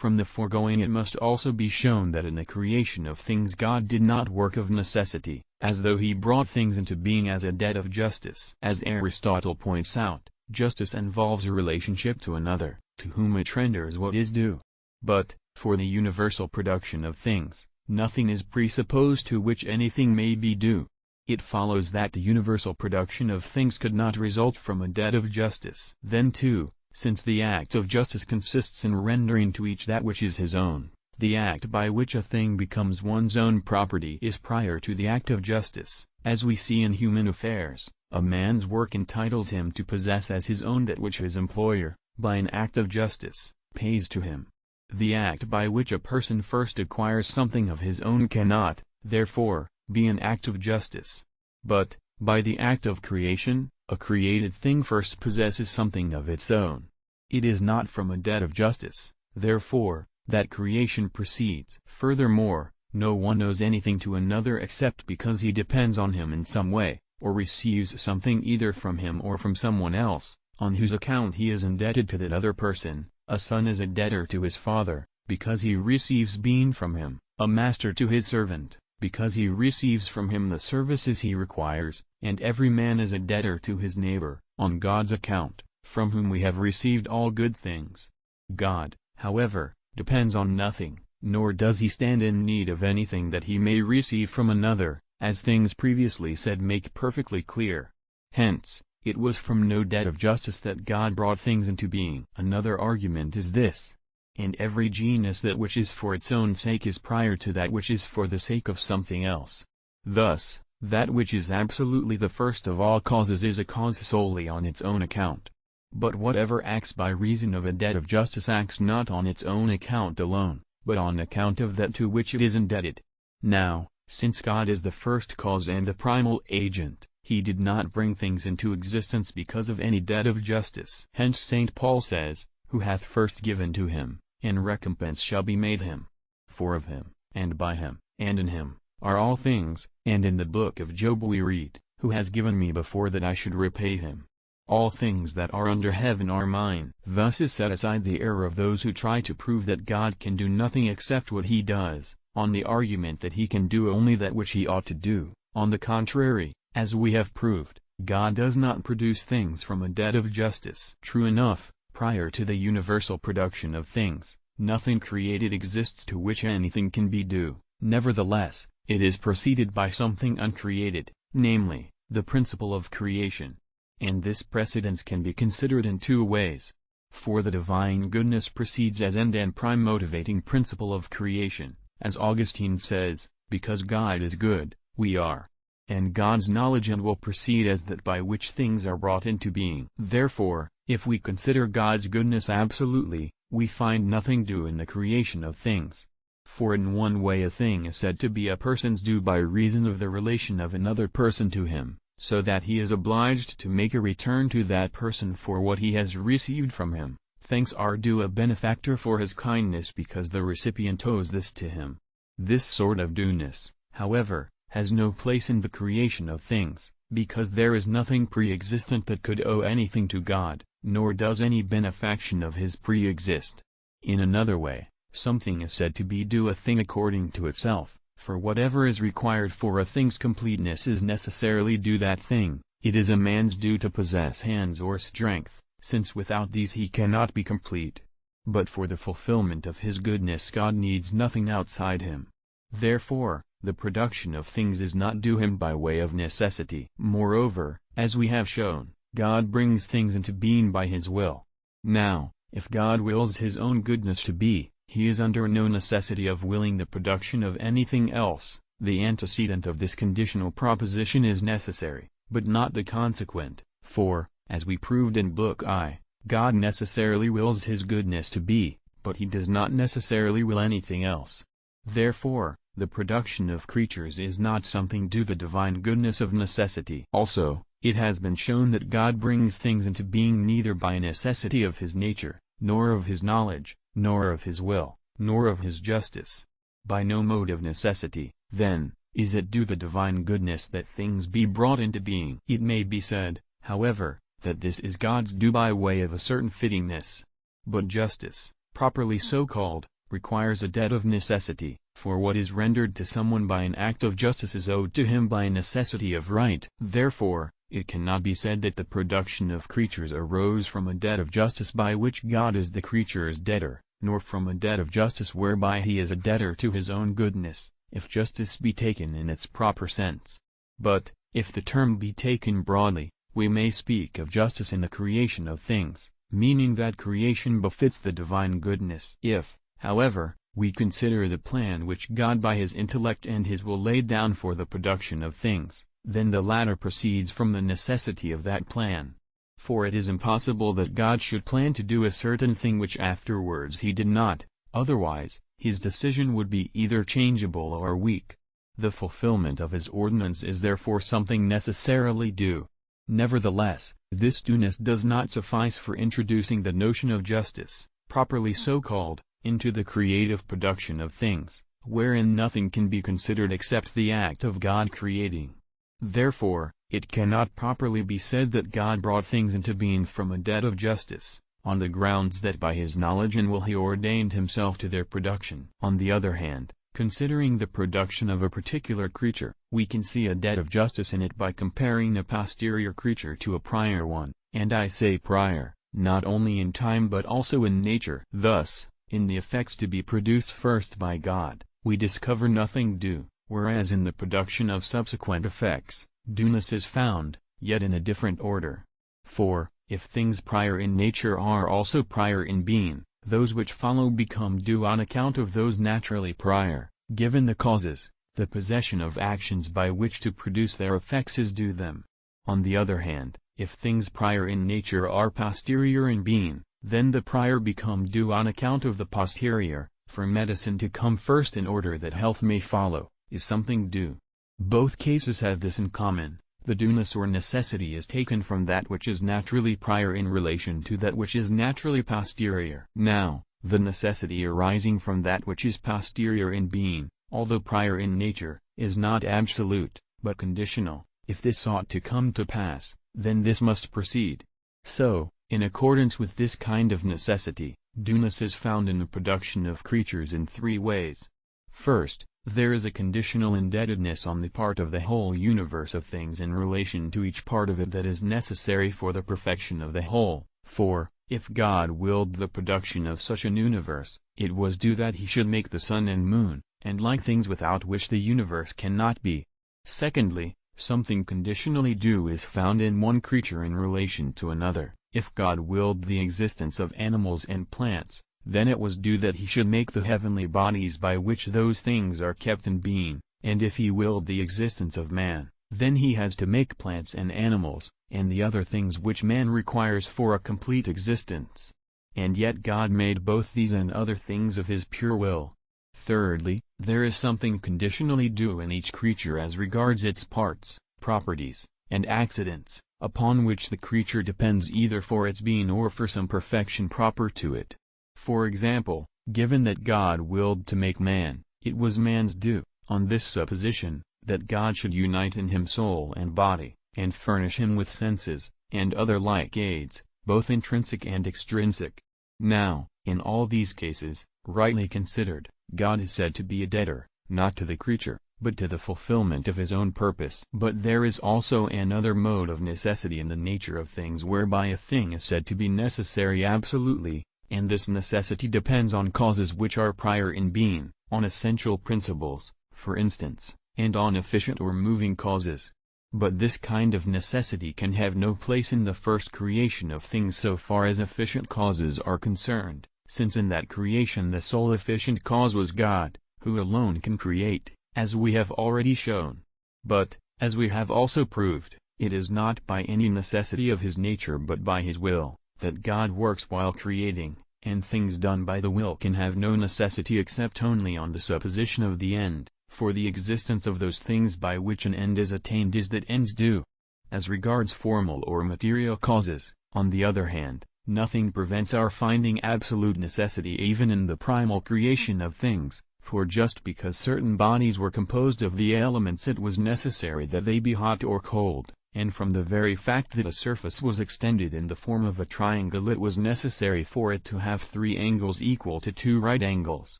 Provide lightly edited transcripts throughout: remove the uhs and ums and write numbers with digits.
From the foregoing it must also be shown that in the creation of things God did not work of necessity, as though he brought things into being as a debt of justice. As Aristotle points out, justice involves a relationship to another, to whom it renders what is due. But, for the universal production of things, nothing is presupposed to which anything may be due. It follows that the universal production of things could not result from a debt of justice. Then too, since the act of justice consists in rendering to each that which is his own, the act by which a thing becomes one's own property is prior to the act of justice. As we see in human affairs, a man's work entitles him to possess as his own that which his employer, by an act of justice, pays to him. The act by which a person first acquires something of his own cannot, therefore, be an act of justice. But, by the act of creation, a created thing first possesses something of its own. It is not from a debt of justice, therefore, that creation proceeds. Furthermore, no one owes anything to another except because he depends on him in some way, or receives something either from him or from someone else, on whose account he is indebted to that other person. A son is a debtor to his father, because he receives being from him; a master to his servant, because he receives from him the services he requires; and every man is a debtor to his neighbor, on God's account, from whom we have received all good things. God, however, depends on nothing, nor does he stand in need of anything that he may receive from another, as things previously said make perfectly clear. Hence, it was from no debt of justice that God brought things into being. Another argument is this: and every genus that which is for its own sake is prior to that which is for the sake of something else. Thus, that which is absolutely the first of all causes is a cause solely on its own account. But whatever acts by reason of a debt of justice acts not on its own account alone, but on account of that to which it is indebted. Now, since God is the first cause and the primal agent, he did not bring things into existence because of any debt of justice. Hence St. Paul says, "Who hath first given to him, and recompense shall be made him. For of him, and by him, and in him, are all things." And in the book of Job we read, "Who has given me before that I should repay him? All things that are under heaven are mine." Thus is set aside the error of those who try to prove that God can do nothing except what he does, on the argument that he can do only that which he ought to do. On the contrary, as we have proved, God does not produce things from a debt of justice. True enough, prior to the universal production of things, nothing created exists to which anything can be due. Nevertheless, it is preceded by something uncreated, namely, the principle of creation. And this precedence can be considered in two ways. For the divine goodness precedes as end and prime motivating principle of creation, as Augustine says, "Because God is good, we are." And God's knowledge and will proceed as that by which things are brought into being. Therefore, if we consider God's goodness absolutely, we find nothing due in the creation of things. For in one way a thing is said to be a person's due by reason of the relation of another person to him, so that he is obliged to make a return to that person for what he has received from him. Thanks are due a benefactor for his kindness because the recipient owes this to him. This sort of dueness, however, has no place in the creation of things, because there is nothing pre-existent that could owe anything to God, nor does any benefaction of his pre-exist. In another way, something is said to be due a thing according to itself, for whatever is required for a thing's completeness is necessarily due that thing. It is a man's due to possess hands or strength, since without these he cannot be complete. But for the fulfillment of his goodness God needs nothing outside him. Therefore, the production of things is not due him by way of necessity. Moreover, as we have shown, God brings things into being by his will. Now, if God wills his own goodness to be, he is under no necessity of willing the production of anything else. The antecedent of this conditional proposition is necessary, but not the consequent, for, as we proved in Book I, God necessarily wills his goodness to be, but he does not necessarily will anything else. Therefore, the production of creatures is not something due the divine goodness of necessity. Also, it has been shown that God brings things into being neither by necessity of his nature, nor of his knowledge, nor of his will, nor of his justice. By no mode of necessity, then, is it due the divine goodness that things be brought into being. It may be said, however, that this is God's due by way of a certain fittingness. But justice, properly so called, requires a debt of necessity, for what is rendered to someone by an act of justice is owed to him by a necessity of right. Therefore, it cannot be said that the production of creatures arose from a debt of justice by which God is the creature's debtor, nor from a debt of justice whereby he is a debtor to his own goodness, if justice be taken in its proper sense. But, if the term be taken broadly, we may speak of justice in the creation of things, meaning that creation befits the divine goodness. If, however, we consider the plan which God by his intellect and his will laid down for the production of things, then the latter proceeds from the necessity of that plan. For it is impossible that God should plan to do a certain thing which afterwards he did not, otherwise, his decision would be either changeable or weak. The fulfillment of his ordinance is therefore something necessarily due. Nevertheless, this dueness does not suffice for introducing the notion of justice, properly so called, into the creative production of things, wherein nothing can be considered except the act of God creating. Therefore, it cannot properly be said that God brought things into being from a debt of justice, on the grounds that by his knowledge and will he ordained himself to their production. On the other hand, considering the production of a particular creature, we can see a debt of justice in it by comparing a posterior creature to a prior one, and I say prior, not only in time but also in nature. Thus, in the effects to be produced first by God, we discover nothing due, whereas in the production of subsequent effects, dueness is found, yet in a different order. For, if things prior in nature are also prior in being, those which follow become due on account of those naturally prior. Given the causes, the possession of actions by which to produce their effects is due them. On the other hand, if things prior in nature are posterior in being, then the prior become due on account of the posterior. For medicine to come first in order that health may follow, is something due. Both cases have this in common: the dueness or necessity is taken from that which is naturally prior in relation to that which is naturally posterior. Now, the necessity arising from that which is posterior in being, although prior in nature, is not absolute, but conditional. If this ought to come to pass, then this must proceed. So, in accordance with this kind of necessity, dueness is found in the production of creatures in three ways. First, there is a conditional indebtedness on the part of the whole universe of things in relation to each part of it that is necessary for the perfection of the whole. For, if God willed the production of such an universe, it was due that he should make the sun and moon, and like things without which the universe cannot be. Secondly, something conditionally due is found in one creature in relation to another. If God willed the existence of animals and plants, then it was due that he should make the heavenly bodies by which those things are kept in being, and if he willed the existence of man, then he has to make plants and animals, and the other things which man requires for a complete existence. And yet God made both these and other things of his pure will. Thirdly, there is something conditionally due in each creature as regards its parts, properties, and accidents, upon which the creature depends either for its being or for some perfection proper to it. For example, given that God willed to make man, it was man's due, on this supposition, that God should unite in him soul and body, and furnish him with senses, and other like aids, both intrinsic and extrinsic. Now, in all these cases, rightly considered, God is said to be a debtor, not to the creature, but to the fulfillment of his own purpose. But there is also another mode of necessity in the nature of things whereby a thing is said to be necessary absolutely, and this necessity depends on causes which are prior in being, on essential principles, for instance, and on efficient or moving causes. But this kind of necessity can have no place in the first creation of things so far as efficient causes are concerned, since in that creation the sole efficient cause was God, who alone can create, as we have already shown. But, as we have also proved, it is not by any necessity of his nature but by his will, that God works while creating, and things done by the will can have no necessity except only on the supposition of the end, for the existence of those things by which an end is attained is that ends due. As regards formal or material causes, on the other hand, nothing prevents our finding absolute necessity even in the primal creation of things, for just because certain bodies were composed of the elements it was necessary that they be hot or cold, and from the very fact that a surface was extended in the form of a triangle it was necessary for it to have 3 angles equal to 2 right angles.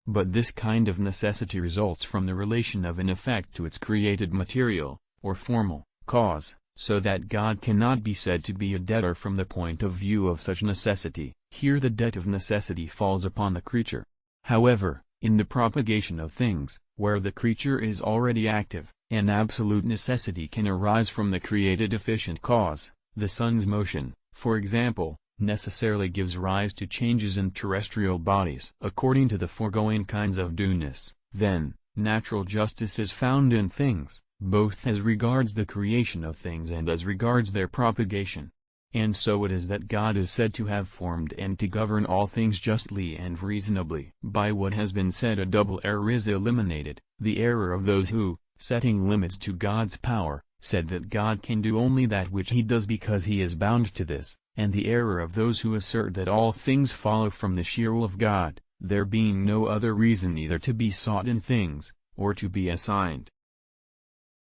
But this kind of necessity results from the relation of an effect to its created material, or formal, cause, so that God cannot be said to be a debtor from the point of view of such necessity. Here the debt of necessity falls upon the creature. However, in the propagation of things, where the creature is already active, an absolute necessity can arise from the created efficient cause. The sun's motion, for example, necessarily gives rise to changes in terrestrial bodies. According to the foregoing kinds of dueness, then, natural justice is found in things, both as regards the creation of things and as regards their propagation. And so it is that God is said to have formed and to govern all things justly and reasonably. By what has been said, a double error is eliminated: the error of those who, setting limits to God's power, said that God can do only that which he does because he is bound to this, and the error of those who assert that all things follow from the sheer will of God, there being no other reason either to be sought in things, or to be assigned.